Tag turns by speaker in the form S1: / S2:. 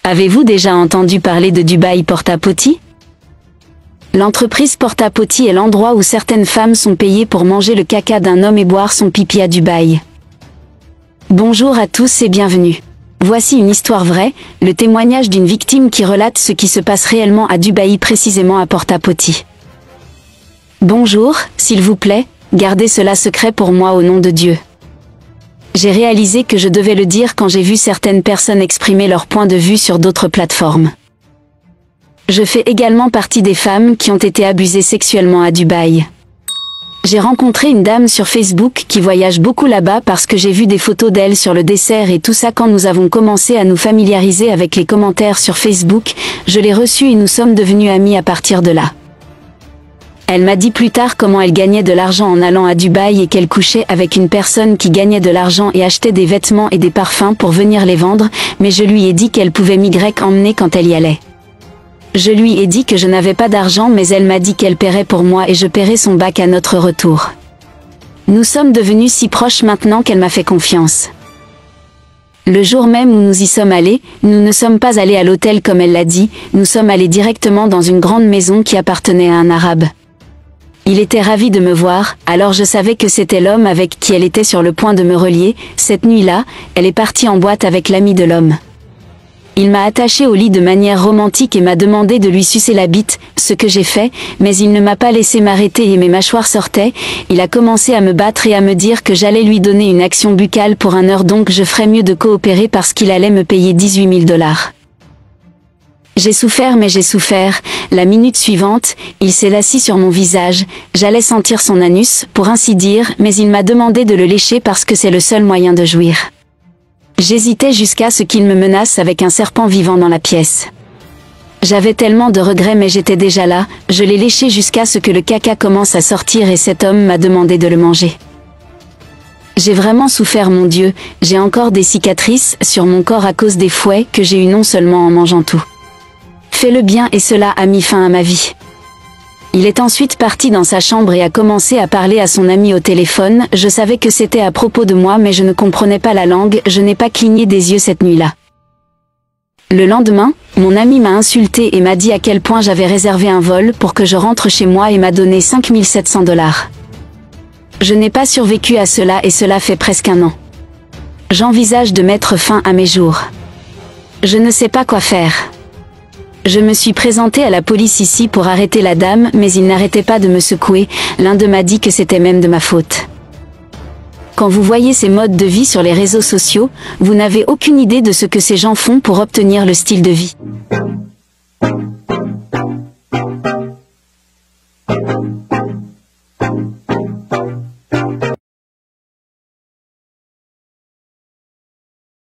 S1: Avez-vous déjà entendu parler de Dubaï Porta Potty? L'entreprise Porta Potty est l'endroit où certaines femmes sont payées pour manger le caca d'un homme et boire son pipi à Dubaï. Bonjour à tous et bienvenue. Voici une histoire vraie, le témoignage d'une victime qui relate ce qui se passe réellement à Dubaï, précisément à Porta Potty. Bonjour, s'il vous plaît, gardez cela secret pour moi au nom de Dieu. J'ai réalisé que je devais le dire quand j'ai vu certaines personnes exprimer leur point de vue sur d'autres plateformes. Je fais également partie des femmes qui ont été abusées sexuellement à Dubaï. J'ai rencontré une dame sur Facebook qui voyage beaucoup là-bas parce que j'ai vu des photos d'elle sur le dessert et tout ça. Quand nous avons commencé à nous familiariser avec les commentaires sur Facebook, je l'ai reçue et nous sommes devenus amis à partir de là. Elle m'a dit plus tard comment elle gagnait de l'argent en allant à Dubaï et qu'elle couchait avec une personne qui gagnait de l'argent et achetait des vêtements et des parfums pour venir les vendre, mais je lui ai dit qu'elle pouvait m'emmener quand elle y allait. Je lui ai dit que je n'avais pas d'argent, mais elle m'a dit qu'elle paierait pour moi et je paierais son bac à notre retour. Nous sommes devenus si proches maintenant qu'elle m'a fait confiance. Le jour même où nous y sommes allés, nous ne sommes pas allés à l'hôtel comme elle l'a dit, nous sommes allés directement dans une grande maison qui appartenait à un Arabe. Il était ravi de me voir, alors je savais que c'était l'homme avec qui elle était sur le point de me relier. Cette nuit-là, elle est partie en boîte avec l'ami de l'homme. Il m'a attachée au lit de manière romantique et m'a demandé de lui sucer la bite, ce que j'ai fait, mais il ne m'a pas laissé m'arrêter et mes mâchoires sortaient. Il a commencé à me battre et à me dire que j'allais lui donner une action buccale pour 1 heure, donc je ferais mieux de coopérer parce qu'il allait me payer 18 000 $. J'ai souffert, mais j'ai souffert. La minute suivante, il s'est assis sur mon visage, j'allais sentir son anus, pour ainsi dire, mais il m'a demandé de le lécher parce que c'est le seul moyen de jouir. J'hésitais jusqu'à ce qu'il me menace avec un serpent vivant dans la pièce. J'avais tellement de regrets, mais j'étais déjà là, je l'ai léché jusqu'à ce que le caca commence à sortir et cet homme m'a demandé de le manger. J'ai vraiment souffert, mon Dieu, j'ai encore des cicatrices sur mon corps à cause des fouets que j'ai eus non seulement en mangeant tout. Fais le bien et cela a mis fin à ma vie. Il est ensuite parti dans sa chambre et a commencé à parler à son ami au téléphone. Je savais que c'était à propos de moi, mais je ne comprenais pas la langue, je n'ai pas cligné des yeux cette nuit-là. Le lendemain, mon ami m'a insulté et m'a dit à quel point j'avais réservé un vol pour que je rentre chez moi et m'a donné 5 700 $. Je n'ai pas survécu à cela et cela fait presque 1 an. J'envisage de mettre fin à mes jours. Je ne sais pas quoi faire. Je me suis présentée à la police ici pour arrêter la dame, mais ils n'arrêtaient pas de me secouer, l'un d'eux m'a dit que c'était même de ma faute. Quand vous voyez ces modes de vie sur les réseaux sociaux, vous n'avez aucune idée de ce que ces gens font pour obtenir le style de vie.